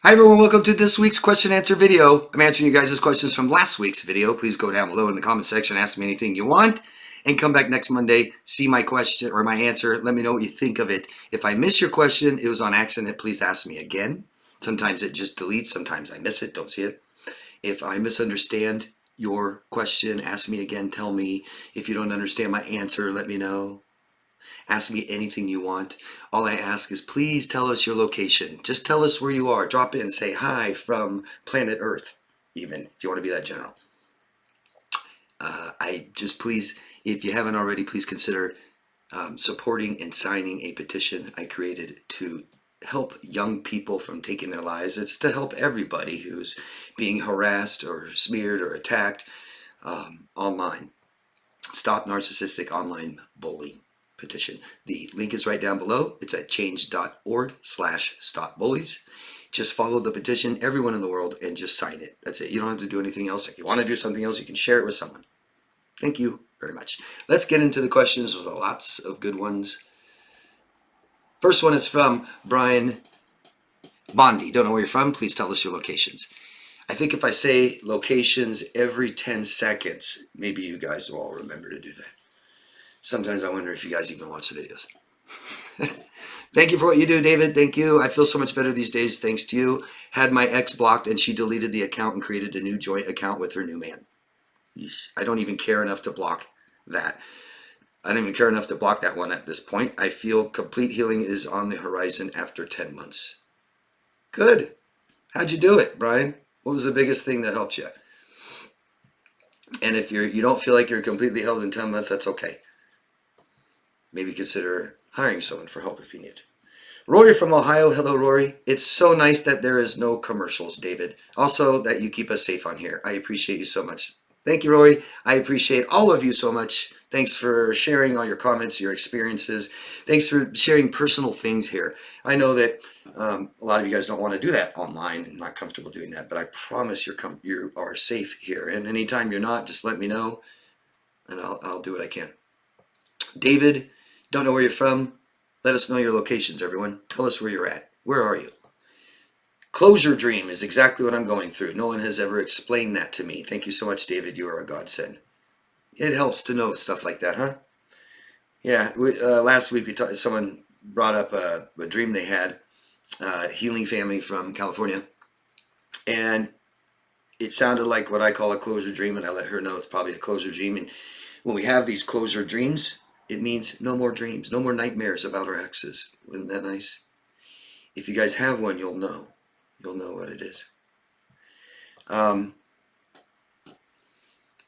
Hi everyone, welcome to this week's question answer video. I'm answering you guys' questions from last week's video. Please go down below in the comment section, ask me anything you want, and come back next Monday, see my question or my answer. Let me know what you think of it. If I miss your question, it was on accident, please ask me again. Sometimes it just deletes, sometimes I miss it, don't see it. If I misunderstand your question, ask me again, tell me. If you don't understand my answer, let me know. Ask me anything you want. All I ask is please tell us your location. Just tell us where you are. Drop in, say hi from planet Earth, even if you want to be that general. Please, if you haven't already, please consider supporting and signing a petition I created to help young people from taking their lives. It's to help everybody who's being harassed or smeared or attacked online. Stop narcissistic online bullying petition. The link is right down below. It's at change.org/stopbullies. Just follow the petition, everyone in the world, and just sign it. That's it. You don't have to do anything else. If you want to do something else, you can share it with someone. Thank you very much. Let's get into the questions with lots of good ones. First one is from Brian Bondi. Don't know where you're from. Please tell us your locations. I think if I say locations every 10 seconds, maybe you guys will all remember to do that. Sometimes I wonder if you guys even watch the videos. Thank you for what you do, David. Thank you. I feel so much better these days thanks to you. Had my ex blocked and she deleted the account and created a new joint account with her new man. I don't even care enough to block that. I don't even care enough to block that one at this point. I feel complete healing is on the horizon after 10 months. Good. How'd you do it, Brian? What was the biggest thing that helped you? And if you don't feel like you're completely healed in 10 months, that's okay. Maybe consider hiring someone for help if you need. Rory from Ohio. Hello, Rory. It's so nice that there is no commercials, David. Also, that you keep us safe on here. I appreciate you so much. Thank you, Rory. I appreciate all of you so much. Thanks for sharing all your comments, your experiences. Thanks for sharing personal things here. I know that a lot of you guys don't want to do that online and not comfortable doing that, but I promise you are safe here. And anytime you're not, just let me know, and I'll do what I can. David, don't know where you're from. Let us know your locations, everyone. Tell us where you're at. Where are you? Closure dream is exactly what I'm going through. No one has ever explained that to me. Thank you so much, David. You are a godsend. It helps to know stuff like that, huh? Yeah, last week someone brought up a dream they had, healing family from California. And it sounded like what I call a closure dream, and I let her know it's probably a closure dream. And when we have these closure dreams, it means no more dreams, no more nightmares about our exes. Isn't that nice? If you guys have one, you'll know. You'll know what it is. Man,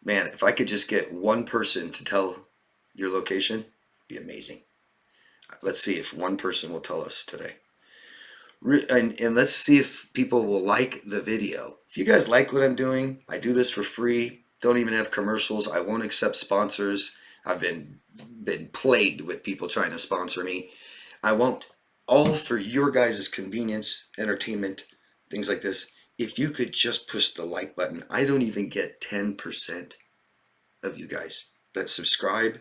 if I could just get one person to tell your location, it'd be amazing. Let's see if one person will tell us today. And let's see if people will like the video. If you guys like what I'm doing, I do this for free. Don't even have commercials. I won't accept sponsors. I've been plagued with people trying to sponsor me. I won't. All for your guys' convenience, entertainment, things like this. If you could just push the like button, I don't even get 10% of you guys that subscribe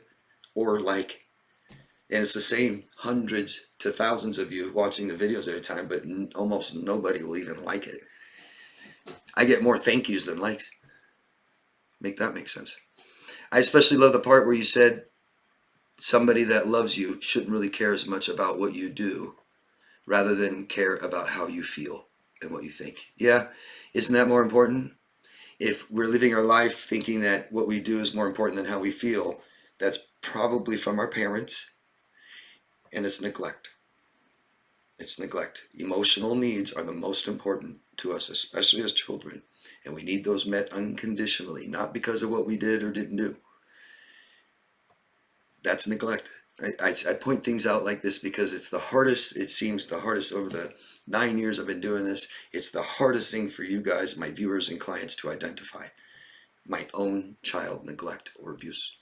or like. And it's the same hundreds to thousands of you watching the videos every time, but almost nobody will even like it. I get more thank yous than likes. Make that make sense. I especially love the part where you said somebody that loves you shouldn't really care as much about what you do rather than care about how you feel and what you think. Yeah, isn't that more important? If we're living our life thinking that what we do is more important than how we feel, that's probably from our parents, and it's neglect. It's neglect. Emotional needs are the most important to us, especially as children, and we need those met unconditionally, not because of what we did or didn't do. That's neglect. I point things out like this because it's the hardest, it seems the hardest over the 9 years I've been doing this. It's the hardest thing for you guys, my viewers and clients, to identify. My own child neglect or abuse.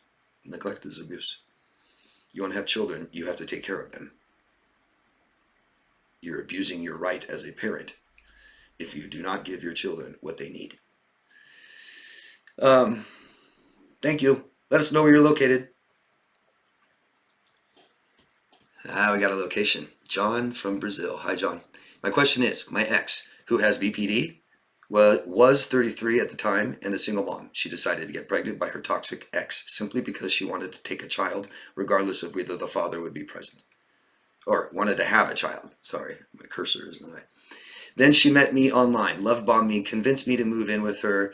Neglect is abuse. You want to have children, you have to take care of them. You're abusing your right as a parent if you do not give your children what they need. Thank you. Let us know where you're located. We got a location. John from Brazil. Hi, John. My question is, my ex, who has BPD, was 33 at the time and a single mom. She decided to get pregnant by her toxic ex simply because she wanted to take a child, regardless of whether the father would be present. Or wanted to have a child. Sorry, my cursor is not right. Then she met me online, love bombed me, convinced me to move in with her,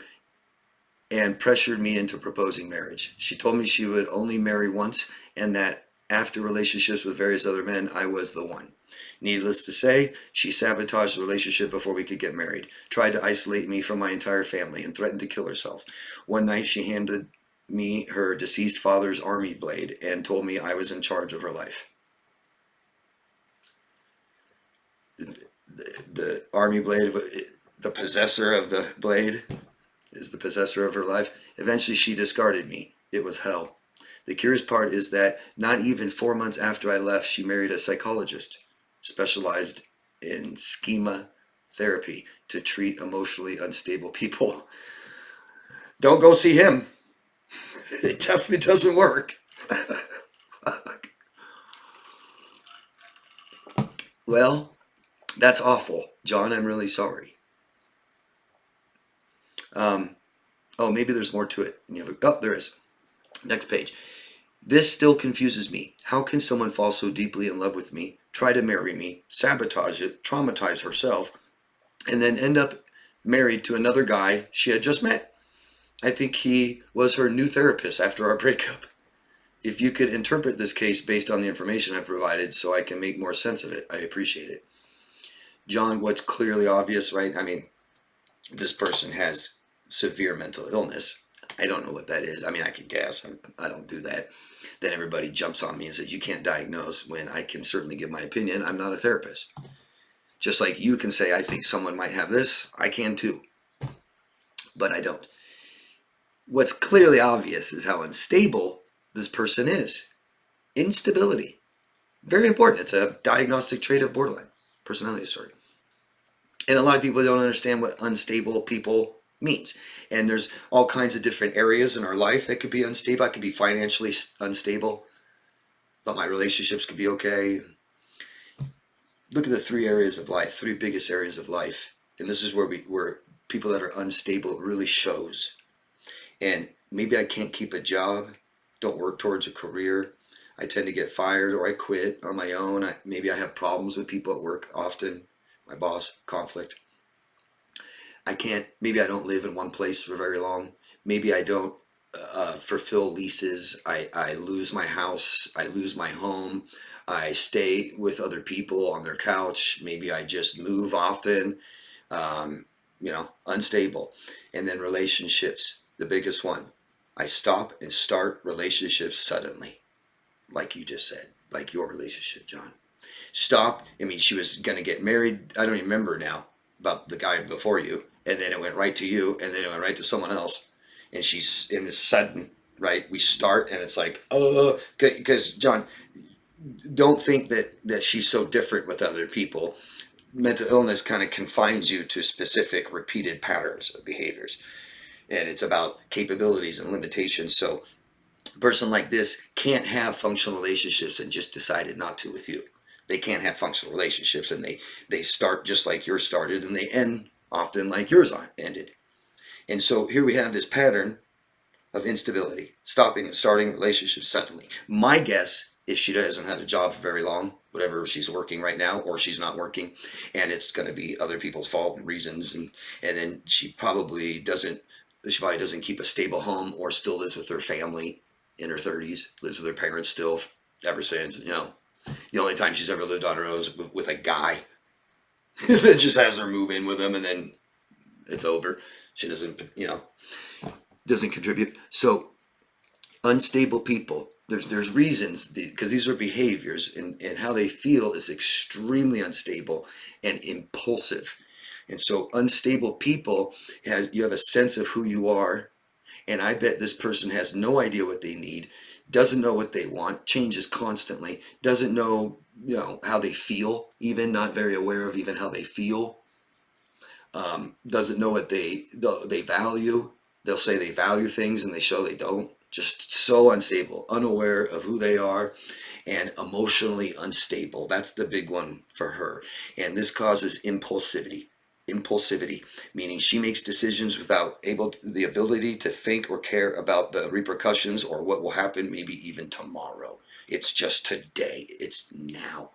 and pressured me into proposing marriage. She told me she would only marry once and that after relationships with various other men, I was the one. Needless to say, she sabotaged the relationship before we could get married, tried to isolate me from my entire family, and threatened to kill herself. One night she handed me her deceased father's army blade and told me I was in charge of her life. The army blade, the possessor of the blade, is the possessor of her life. Eventually she discarded me. It was hell. The curious part is that not even 4 months after I left, she married a psychologist specialized in schema therapy to treat emotionally unstable people. Don't go see him. It definitely doesn't work. Well, that's awful. John, I'm really sorry. Oh, maybe there's more to it. Oh, there is. Next page. This still confuses me. How can someone fall so deeply in love with me, try to marry me, sabotage it, traumatize herself, and then end up married to another guy she had just met? I think he was her new therapist after our breakup. If you could interpret this case based on the information I've provided so I can make more sense of it, I appreciate it. John, what's clearly obvious, right? I mean, this person has severe mental illness. I don't know what that is. I mean, I could guess. I don't do that. Then everybody jumps on me and says, you can't diagnose, when I can certainly give my opinion. I'm not a therapist. Just like you can say, I think someone might have this, I can too. But I don't. What's clearly obvious is how unstable this person is. Instability. Very important. It's a diagnostic trait of borderline personality disorder. And a lot of people don't understand what unstable people means. And there's all kinds of different areas in our life that could be unstable. I could be financially unstable, but my relationships could be okay. Look at the three areas of life, three biggest areas of life. And this is where people that are unstable really shows. And maybe I can't keep a job, don't work towards a career. I tend to get fired or I quit on my own. Maybe I have problems with people at work often. My boss, conflict. Maybe I don't live in one place for very long. Maybe I don't fulfill leases. I lose my house. I lose my home. I stay with other people on their couch. Maybe I just move often. Unstable. And then relationships, the biggest one. I stop and start relationships suddenly, like you just said, like your relationship, John. Stop. I mean, she was going to get married. I don't even remember now about the guy before you. And then it went right to you. And then it went right to someone else. And she's in this sudden, right? We start and it's like, oh, because John, don't think that she's so different with other people. Mental illness kind of confines you to specific repeated patterns of behaviors. And it's about capabilities and limitations. So a person like this can't have functional relationships and just decided not to with you. They can't have functional relationships, and they start just like yours started, and they end often like yours ended. And so here we have this pattern of instability, stopping and starting relationships suddenly. My guess, if she hasn't had a job for very long, whatever she's working right now, or she's not working, and it's going to be other people's fault and reasons, and then she probably doesn't keep a stable home or still lives with her family in her 30s, lives with her parents still ever since, the only time she's ever lived on her own is with a guy that just has her move in with him and then it's over. She doesn't contribute. So unstable people, there's reasons, because these are behaviors, and how they feel is extremely unstable and impulsive. And so unstable people, you have a sense of who you are, and I bet this person has no idea what they need, doesn't know what they want, changes constantly, doesn't know, how they feel, even not very aware of even how they feel, doesn't know what they value. They'll say they value things and they show they don't. Just so unstable, unaware of who they are, and emotionally unstable. That's the big one for her. And this causes impulsivity. impulsivity, meaning she makes decisions without the ability to think or care about the repercussions or what will happen maybe even tomorrow. It's just today. It's now.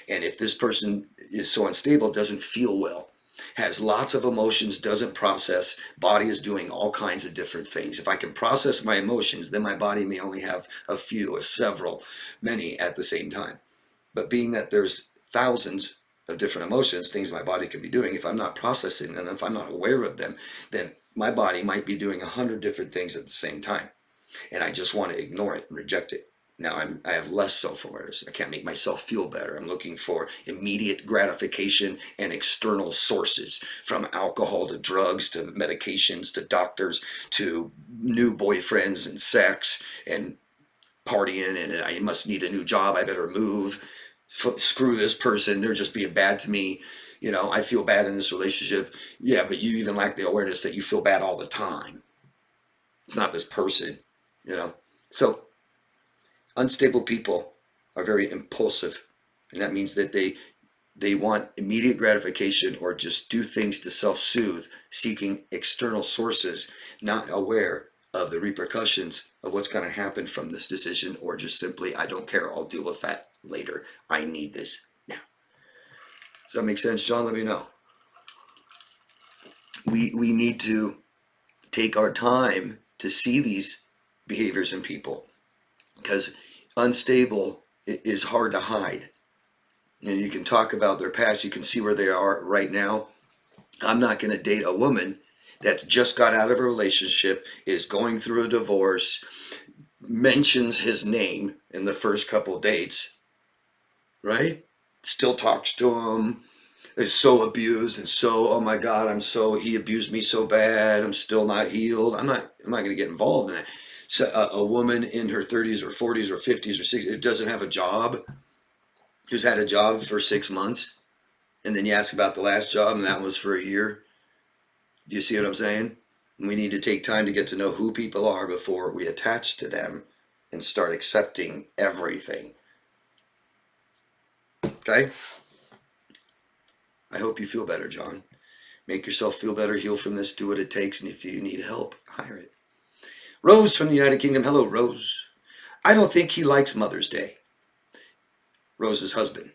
And if this person is so unstable, doesn't feel well, has lots of emotions, doesn't process, body is doing all kinds of different things. If I can process my emotions, then my body may only have a few or several, many at the same time. But being that there's thousands of different emotions, things my body can be doing, if I'm not processing them, if I'm not aware of them, then my body might be doing 100 different things at the same time. And I just want to ignore it and reject it. Now I have less self-awareness. I can't make myself feel better. I'm looking for immediate gratification and external sources, from alcohol to drugs to medications to doctors to new boyfriends and sex and partying, and I must need a new job. I better move. Screw this person. They're just being bad to me. I feel bad in this relationship. Yeah, but you even lack the awareness that you feel bad all the time. It's not this person. So unstable people are very impulsive, and that means that they want immediate gratification or just do things to self-soothe, seeking external sources, not aware of the repercussions of what's going to happen from this decision, or just simply, I don't care, I'll deal with that later. I need this now. Does that make sense, John? Let me know. We need to take our time to see these behaviors in people, because unstable is hard to hide. And you can talk about their past, you can see where they are right now. I'm not going to date a woman that just got out of a relationship, is going through a divorce, mentions his name in the first couple dates, right? Still talks to him, is so abused and so, oh my God, he abused me so bad, I'm still not healed. I'm not going to get involved in that. So a woman in her 30s or 40s or 50s or 60s who doesn't have a job, who's had a job for 6 months, and then you ask about the last job and that was for a year. Do you see what I'm saying? We need to take time to get to know who people are before we attach to them and start accepting everything. Okay? I hope you feel better, John. Make yourself feel better, heal from this, do what it takes, and if you need help, hire it. Rose from the United Kingdom. Hello, Rose. I don't think he likes Mother's Day. Rose's husband,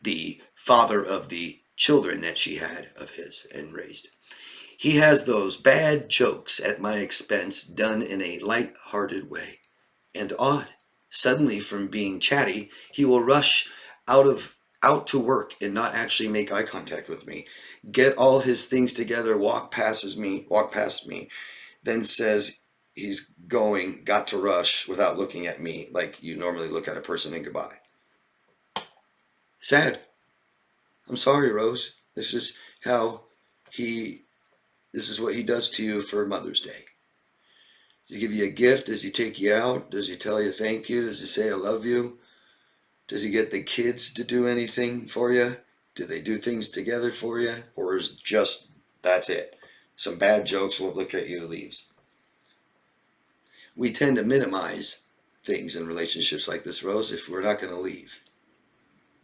the father of the children that she had of his and raised. He has those bad jokes at my expense, done in a light-hearted way and odd. Suddenly, from being chatty, he will rush out to work and not actually make eye contact with me, get all his things together, walk past me, then says he's got to rush without looking at me like you normally look at a person and goodbye. Sad. I'm sorry, Rose. This is what he does to you for Mother's Day. Does he give you a gift? Does he take you out? Does he tell you thank you? Does he say I love you? Does he get the kids to do anything for you? Do they do things together for you? Or is just, that's it? Some bad jokes, won't look at you, leaves. We tend to minimize things in relationships like this, Rose, if we're not going to leave.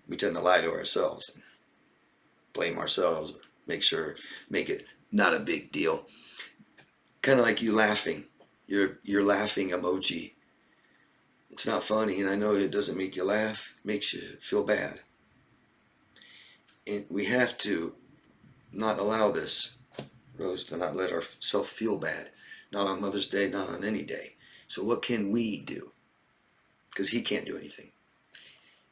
We tend to lie to ourselves, blame ourselves, make it not a big deal. Kind of like you laughing. Your laughing emoji. It's not funny, and I know it doesn't make you laugh. It makes you feel bad. And we have to not allow this, Rose, to not let ourselves feel bad. Not on Mother's Day, not on any day. So what can we do? Because he can't do anything.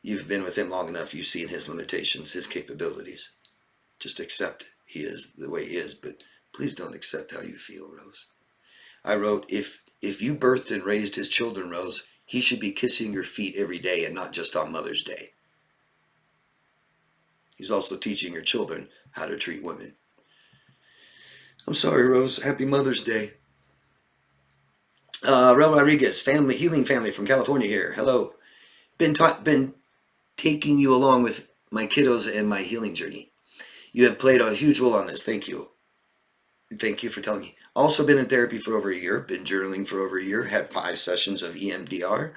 You've been with him long enough. You've seen his limitations, his capabilities. Just accept he is the way he is, but please don't accept how you feel, Rose. I wrote, if you birthed and raised his children, Rose, he should be kissing your feet every day and not just on Mother's Day. He's also teaching your children how to treat women. I'm sorry, Rose. Happy Mother's Day. Raul Rodriguez, healing family from California here. Hello. Been taking you along with my kiddos and my healing journey. You have played a huge role on this. Thank you. Thank you for telling me. Also been in therapy for over a year, been journaling for over a year, had 5 sessions of EMDR.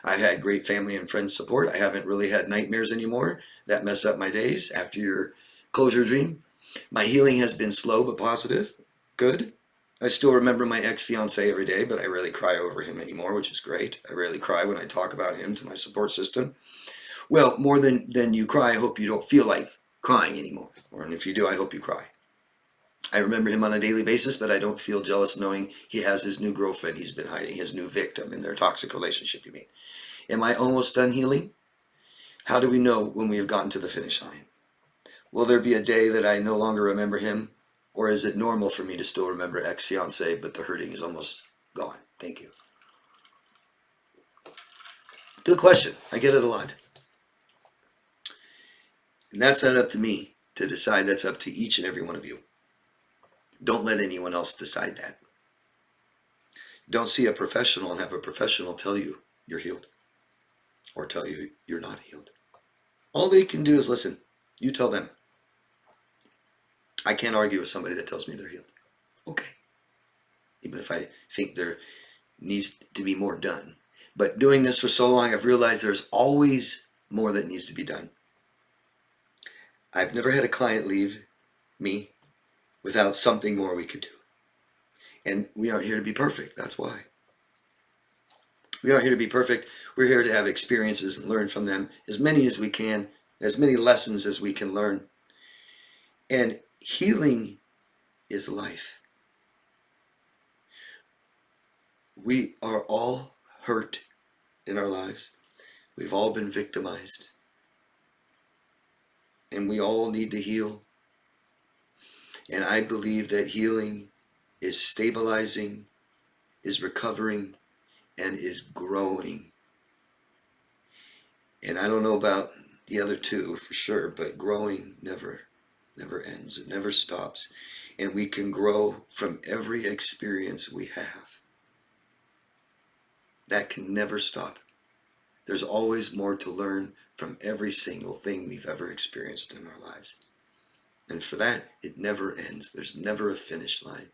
I've had great family and friends support. I haven't really had nightmares anymore that mess up my days after your Closure dream. My healing has been slow but positive. Good. I still remember my ex-fiance every day, but I rarely cry over him anymore, which is great. I rarely cry when I talk about him to my support system. Well, more than you cry, I hope you don't feel like crying anymore. Or if you do, I hope you cry. I remember him on a daily basis, but I don't feel jealous knowing he has his new girlfriend he's been hiding, his new victim in their toxic relationship, you mean. Am I almost done healing? How do we know when we have gotten to the finish line? Will there be a day that I no longer remember him? Or is it normal for me to still remember ex-fiance, but the hurting is almost gone? Thank you. Good question. I get it a lot. And that's not up to me to decide. That's up to each and every one of you. Don't let anyone else decide that. Don't see a professional and have a professional tell you you're healed or tell you you're not healed. All they can do is listen. You tell them. I can't argue with somebody that tells me they're healed. Okay. Even if I think there needs to be more done. But doing this for so long, I've realized there's always more that needs to be done. I've never had a client leave me without something more we could do. And we aren't here to be perfect. That's why. We aren't here to be perfect. We're here to have experiences and learn from them as many as we can, as many lessons as we can learn. And healing is life. We are all hurt in our lives. We've all been victimized. And we all need to heal. And I believe that healing is stabilizing, is recovering, and is growing. And I don't know about the other two for sure, but growing never ends. It never stops. And we can grow from every experience we have. That can never stop. There's always more to learn from every single thing we've ever experienced in our lives. And for that, it never ends. There's never a finish line.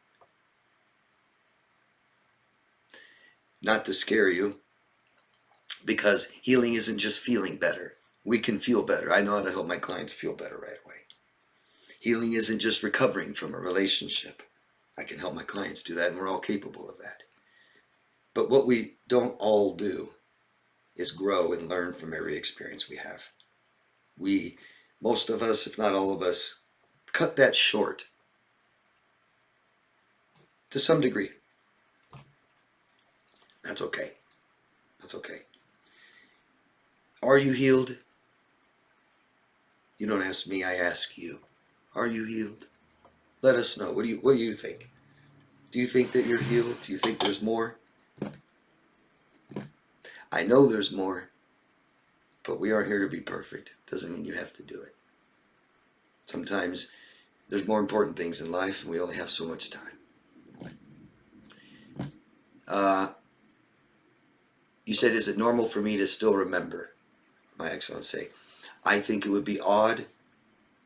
Not to scare you, because healing isn't just feeling better. We can feel better. I know how to help my clients feel better right away. Healing isn't just recovering from a relationship. I can help my clients do that, and we're all capable of that. But what we don't all do is grow and learn from every experience we have. Most of us, if not all of us, cut that short to some degree. That's okay. That's okay. Are you healed? You don't ask me, I ask you. Are you healed? Let us know. What do you think? Do you think that you're healed? Do you think there's more? I know there's more, but we aren't here to be perfect. Doesn't mean you have to do it. Sometimes there's more important things in life, and we only have so much time. You said, is it normal for me to still remember my ex-fiance? I think it would be odd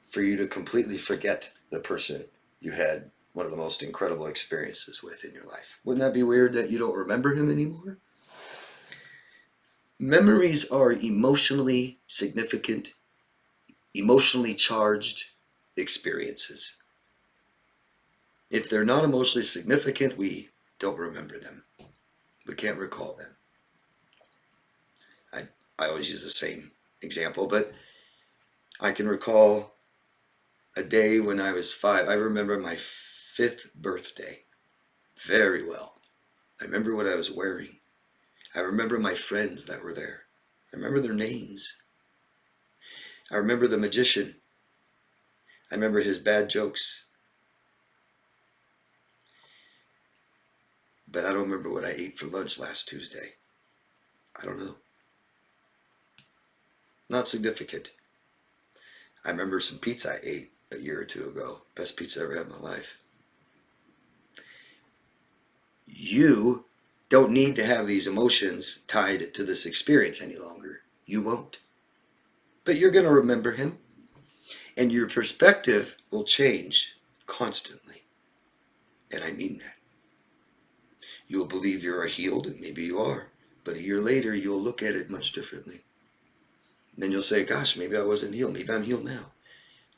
for you to completely forget the person you had one of the most incredible experiences with in your life. Wouldn't that be weird that you don't remember him anymore? Memories are emotionally significant, emotionally charged experiences. If they're not emotionally significant, we don't remember them. We can't recall them. I always use the same example, but I can recall a day when I was 5. I remember my 5th birthday very well. I remember what I was wearing. I remember my friends that were there. I remember their names. I remember the magician. I remember his bad jokes. But I don't remember what I ate for lunch last Tuesday. I don't know. Not significant. I remember some pizza I ate a year or 2 ago. Best pizza I ever had in my life. You don't need to have these emotions tied to this experience any longer. You won't. But you're going to remember him. And your perspective will change constantly. And I mean that. You'll believe you're healed, and maybe you are. But a year later, you'll look at it much differently. Then you'll say, gosh, maybe I wasn't healed. Maybe I'm healed now.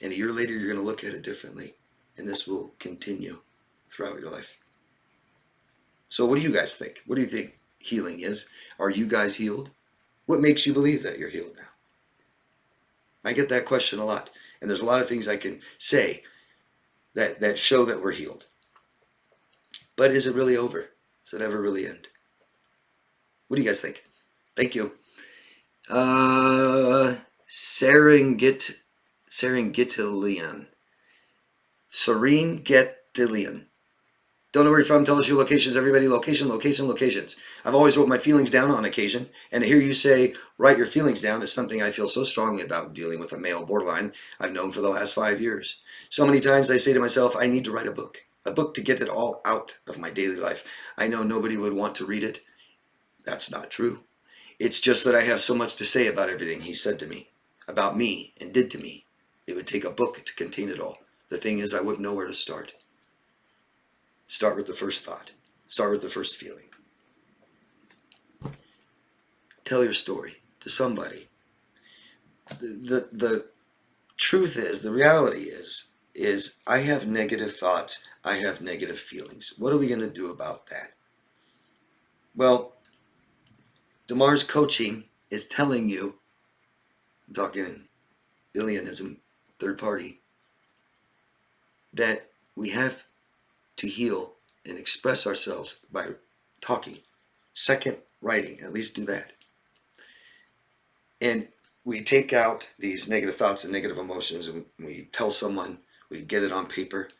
And a year later, you're going to look at it differently. And this will continue throughout your life. So what do you guys think? What do you think healing is? Are you guys healed? What makes you believe that you're healed now? I get that question a lot. And there's a lot of things I can say that show that we're healed. But is it really over? Does it ever really end? What do you guys think? Thank you. Serengetian. Don't know where you're from. Tell us your locations, everybody. Locations. I've always wrote my feelings down on occasion. And to hear you say, write your feelings down is something I feel so strongly about dealing with a male borderline I've known for the last 5 years. So many times I say to myself, I need to write a book to get it all out of my daily life. I know nobody would want to read it. That's not true. It's just that I have so much to say about everything he said to me, about me, and did to me. It would take a book to contain it all. The thing is, I wouldn't know where to start. Start with the first thought. Start with the first feeling. Tell your story to somebody. The truth is, the reality is I have negative thoughts. I have negative feelings. What are we going to do about that? Well, DeMar's coaching is telling you, I'm talking Ilianism, third party, that we have to heal and express ourselves by talking. Second, writing. At least do that. And we take out these negative thoughts and negative emotions and we tell someone, we get it on paper,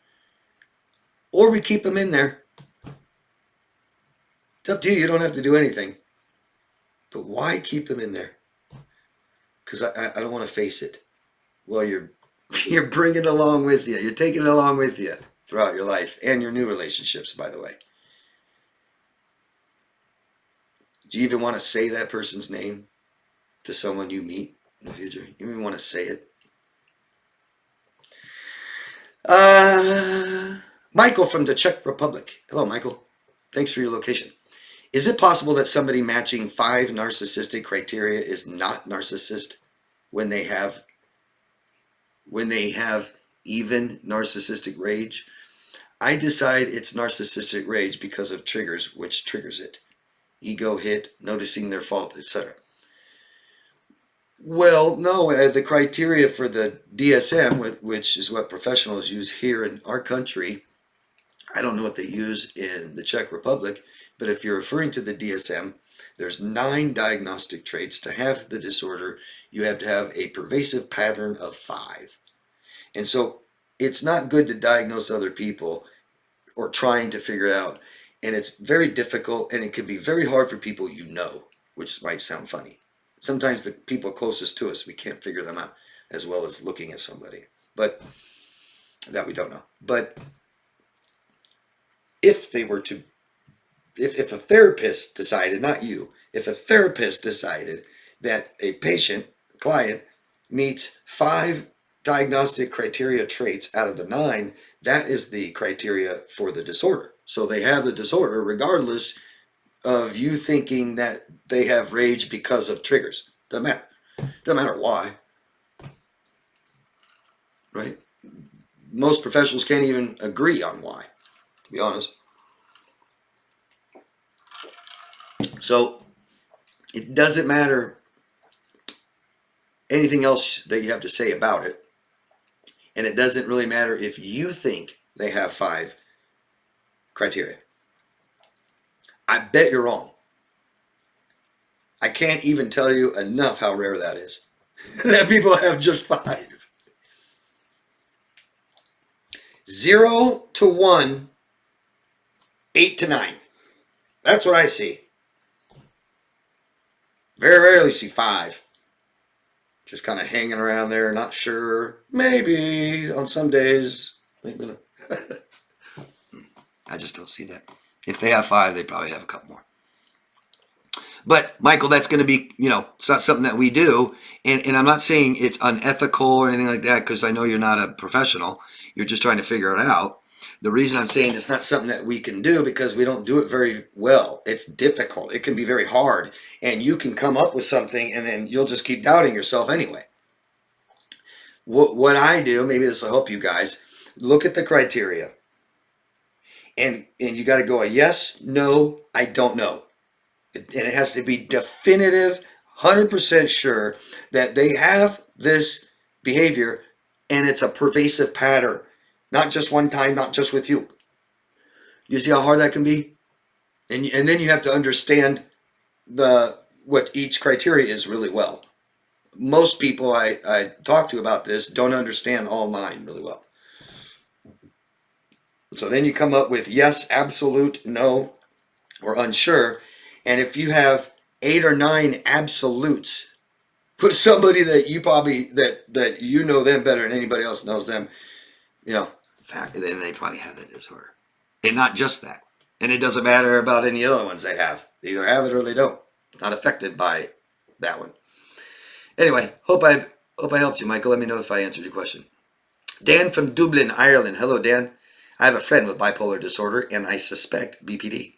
or we keep them in there. It's up to you. You don't have to do anything. But why keep them in there? Because I don't want to face it. Well, you're bringing it along with you. You're taking it along with you throughout your life and your new relationships, by the way. Do you even want to say that person's name to someone you meet in the future? You even want to say it? Michael from the Czech Republic. Hello, Michael. Thanks for your location. Is it possible that somebody matching 5 narcissistic criteria is not narcissist when they have even narcissistic rage? I decide it's narcissistic rage because of triggers, which triggers it. Ego hit, noticing their fault, etc. Well, no, the criteria for the DSM, which is what professionals use here in our country, I don't know what they use in the Czech Republic, but if you're referring to the DSM, there's 9 diagnostic traits. To have the disorder, you have to have a pervasive pattern of 5. And so it's not good to diagnose other people or trying to figure it out. And it's very difficult, and it can be very hard for people you know, which might sound funny. Sometimes the people closest to us, we can't figure them out as well as looking at somebody, but that we don't know. But if they were to, if a therapist decided, not you, if a therapist decided that a client meets 5 diagnostic criteria traits out of the 9, that is the criteria for the disorder. So they have the disorder regardless of you thinking that they have rage because of triggers. Doesn't matter. Doesn't matter why. Right? Most professionals can't even agree on why, to be honest. So it doesn't matter anything else that you have to say about it. And it doesn't really matter if you think they have 5 criteria. I bet you're wrong. I can't even tell you enough how rare that is. That people have just 5. 0 to 1, 8 to 9. That's what I see. Very rarely see 5. Just kind of hanging around there, not sure. Maybe on some days. Maybe not. I just don't see that. If they have 5, they probably have a couple more. But Michael, that's going to be, it's not something that we do. And I'm not saying it's unethical or anything like that, because I know you're not a professional. You're just trying to figure it out. The reason I'm saying it's not something that we can do because we don't do it very well. It's difficult. It can be very hard. And you can come up with something and then you'll just keep doubting yourself anyway. What I do, maybe this will help you guys, look at the criteria. And you got to go a yes, no, I don't know. And it has to be definitive, 100% sure that they have this behavior and it's a pervasive pattern. Not just one time, not just with you. You see how hard that can be? And then you have to understand what each criteria is really well. Most people I talk to about this don't understand all 9 really well. So then you come up with yes, absolute, no, or unsure. And if you have 8 or 9 absolutes, put somebody that you probably that you know them better than anybody else knows them, you know, then they probably have it disorder. And not just that. And it doesn't matter about any other ones they have. They either have it or they don't. Not affected by that one. Anyway, hope I helped you, Michael. Let me know if I answered your question. Dan from Dublin, Ireland. Hello, Dan. I have a friend with bipolar disorder, and I suspect BPD.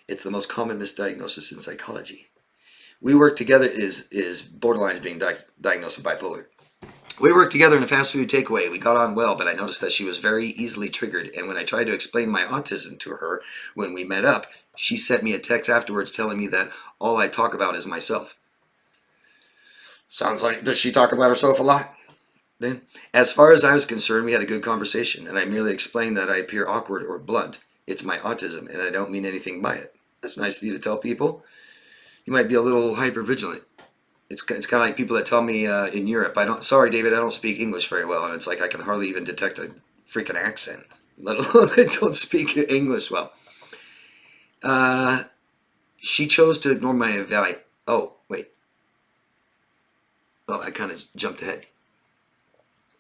It's the most common misdiagnosis in psychology. We work together is borderline being diagnosed with bipolar. We worked together in a fast food takeaway. We got on well, but I noticed that she was very easily triggered. And when I tried to explain my autism to her when we met up, she sent me a text afterwards telling me that all I talk about is myself. Sounds like, does she talk about herself a lot? Then, as far as I was concerned, we had a good conversation, and I merely explained that I appear awkward or blunt. It's my autism, and I don't mean anything by it. That's nice of you to tell people. You might be a little hypervigilant. It's kind of like people that tell me in Europe, sorry, David, I don't speak English very well, and it's like I can hardly even detect a freaking accent, let alone I don't speak English well. She chose to ignore my advice. Oh, wait. Oh, I kind of jumped ahead.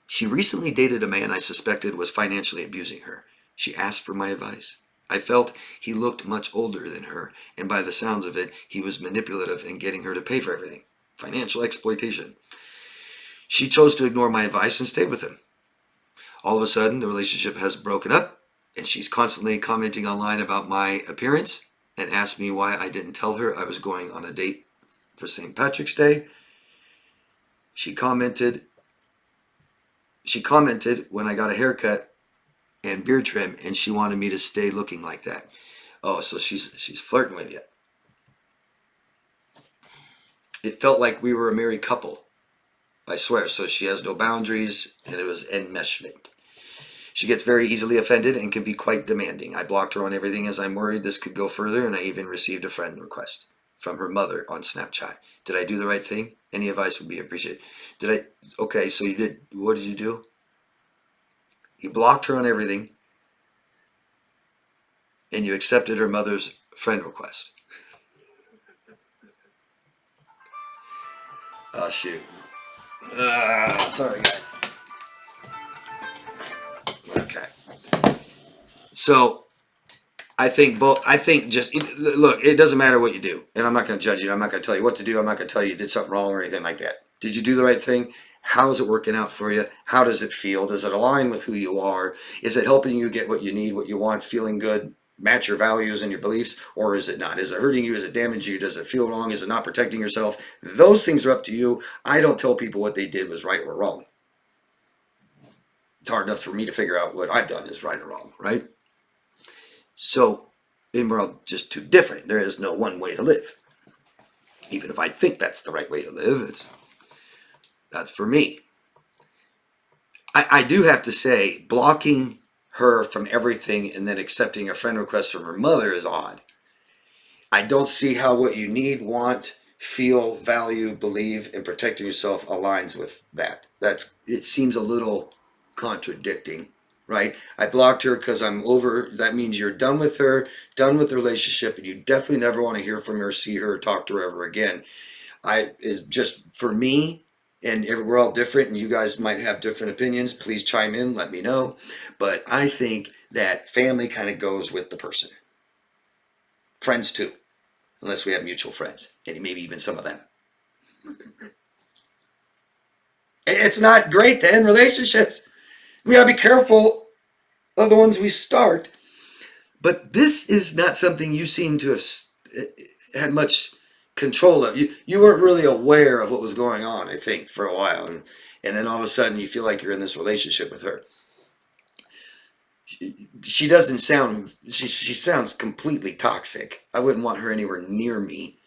She recently dated a man I suspected was financially abusing her. She asked for my advice. I felt he looked much older than her, and by the sounds of it, he was manipulative in getting her to pay for everything. Financial exploitation. She chose to ignore my advice and stayed with him. All of a sudden, the relationship has broken up, and she's constantly commenting online about my appearance and asked me why I didn't tell her I was going on a date for St. Patrick's Day. She commented when I got a haircut and beard trim, and she wanted me to stay looking like that. Oh, so she's flirting with you. It felt like we were a married couple. I swear. So she has no boundaries, and it was enmeshment. She gets very easily offended and can be quite demanding. I blocked her on everything as I'm worried this could go further, and I even received a friend request from her mother on Snapchat. Did I do the right thing? Any advice would be appreciated. Okay, so you did, what did you do? You blocked her on everything, and you accepted her mother's friend request. Oh, shoot. Sorry, guys. Okay. So, I think just, look, it doesn't matter what you do. And I'm not going to judge you. I'm not going to tell you what to do. I'm not going to tell you you did something wrong or anything like that. Did you do the right thing? How is it working out for you? How does it feel? Does it align with who you are? Is it helping you get what you need, what you want, feeling good, match your values and your beliefs? Or is it not? Is it hurting you? Is it damaging you? Does it feel wrong? Is it not protecting yourself? Those things are up to you. I don't tell people what they did was right or wrong. It's hard enough for me to figure out what I've done is right or wrong, right? So, and we're all just too different. There is no one way to live. Even if I think that's the right way to live, that's for me. I do have to say, blocking her from everything and then accepting a friend request from her mother is odd. I don't see how what you need, want, feel, value, believe, and protecting yourself aligns with that. It seems a little contradicting, right? I blocked her because I'm over. That means you're done with her, done with the relationship, and you definitely never want to hear from her, see her, talk to her ever again. Is just for me, and we're all different, and you guys might have different opinions. Please chime in, let me know. But I think that family kind of goes with the person. Friends too, unless we have mutual friends, and maybe even some of them. It's not great to end relationships. We gotta be careful of the ones we start. But this is not something you seem to have had much control of. You weren't really aware of what was going on, I think, for a while. And then all of a sudden you feel like you're in this relationship with her. She doesn't sound, she sounds completely toxic. I wouldn't want her anywhere near me.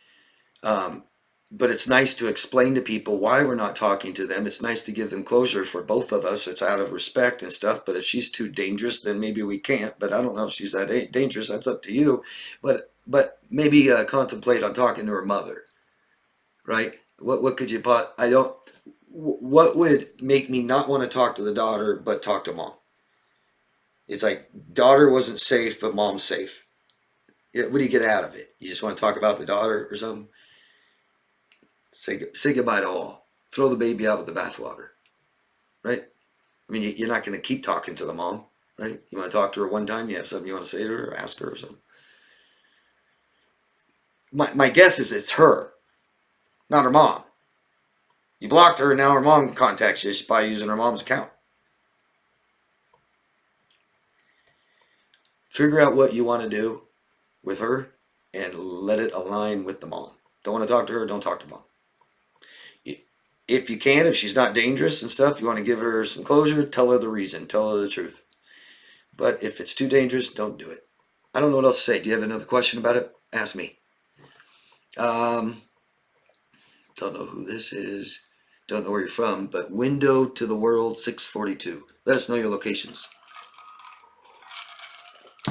But it's nice to explain to people why we're not talking to them. It's nice to give them closure for both of us. It's out of respect and stuff. But if she's too dangerous, then maybe we can't. But I don't know if she's that dangerous. That's up to you. But maybe contemplate on talking to her mother, right? What could you? I don't. What would make me not want to talk to the daughter but talk to mom? It's like daughter wasn't safe, but mom's safe. What do you get out of it? You just want to talk about the daughter or something? Say goodbye to all. Throw the baby out with the bathwater, right? I mean, you're not going to keep talking to the mom, right? You want to talk to her one time, you have something you want to say to her, or ask her or something. My guess is it's her, not her mom. You blocked her, and now her mom contacts you by using her mom's account. Figure out what you want to do with her and let it align with the mom. Don't want to talk to her, don't talk to mom. If you can, if she's not dangerous and stuff, you want to give her some closure, tell her the reason, tell her the truth. But if it's too dangerous, don't do it. I don't know what else to say. Do you have another question about it? Ask me. Don't know who this is. Don't know where you're from, but Window to the World 642. Let us know your locations.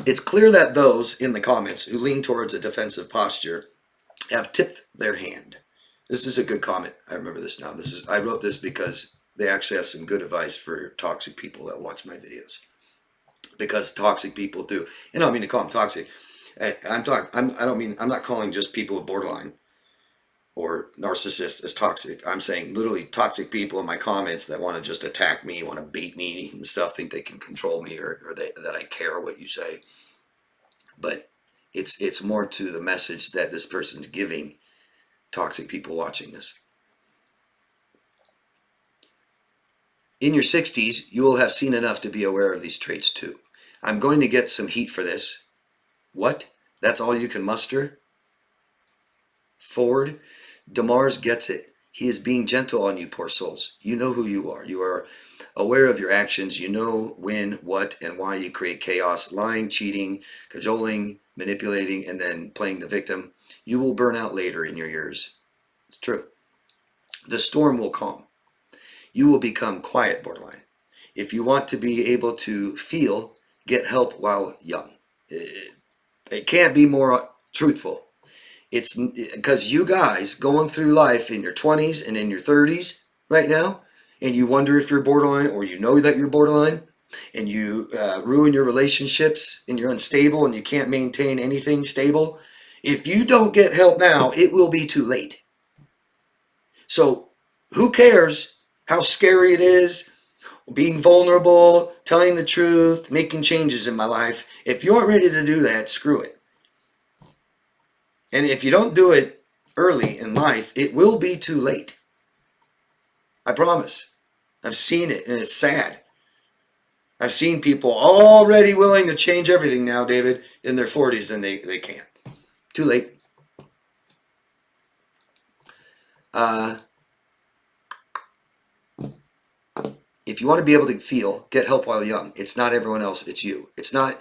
It's clear that those in the comments who lean towards a defensive posture have tipped their hand. This is a good comment. I remember this now. I wrote this because they actually have some good advice for toxic people that watch my videos. Because toxic people do. And I don't mean to call them toxic. I'm not calling just people with borderline or narcissists as toxic. I'm saying literally toxic people in my comments that want to just attack me, want to beat me and stuff, think they can control me or that I care what you say. But it's more to the message that this person's giving toxic people watching this. In your 60s, you will have seen enough to be aware of these traits too. I'm going to get some heat for this. What? That's all you can muster? Ford, DeMars gets it. He is being gentle on you, poor souls. You know who you are. You are aware of your actions. You know when, what, and why you create chaos, lying, cheating, cajoling, manipulating, and then playing the victim. You will burn out later in your years. It's true. The storm will calm. You will become quiet, borderline. If you want to be able to feel, get help while young. It can't be more truthful. It's because you guys going through life in your 20s and in your 30s right now, and you wonder if you're borderline, or you know that you're borderline, and you ruin your relationships and you're unstable and you can't maintain anything stable. If you don't get help now, it will be too late. So who cares how scary it is, being vulnerable, telling the truth, making changes in my life? If you aren't ready to do that, screw it. And if you don't do it early in life, it will be too late. I promise. I've seen it, and it's sad. I've seen people already willing to change everything now, David, in their 40s, and they can't. Too late. If you want to be able to feel, get help while young. It's not everyone else, it's you. It's not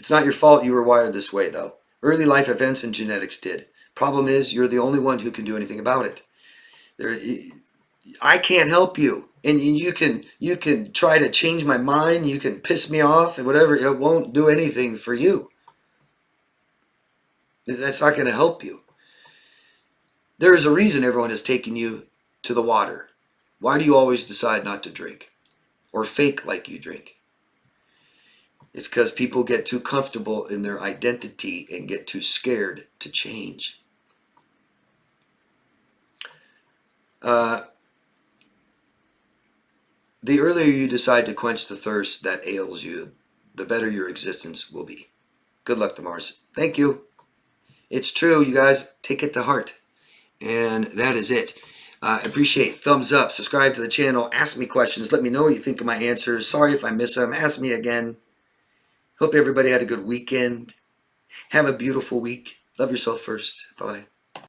your fault you were wired this way, though. Early life events and genetics did. Problem is, you're the only one who can do anything about it. I can't help you. And you can try to change my mind, you can piss me off and whatever, it won't do anything for you. That's not going to help you. There is a reason everyone is taking you to the water. Why do you always decide not to drink or fake like you drink? It's because people get too comfortable in their identity and get too scared to change. The earlier you decide to quench the thirst that ails you, the better your existence will be. Good luck, DeMars. Thank you. It's true, you guys. Take it to heart. And that is it. I appreciate thumbs up. Subscribe to the channel. Ask me questions. Let me know what you think of my answers. Sorry if I miss them. Ask me again. Hope everybody had a good weekend. Have a beautiful week. Love yourself first. Bye-bye.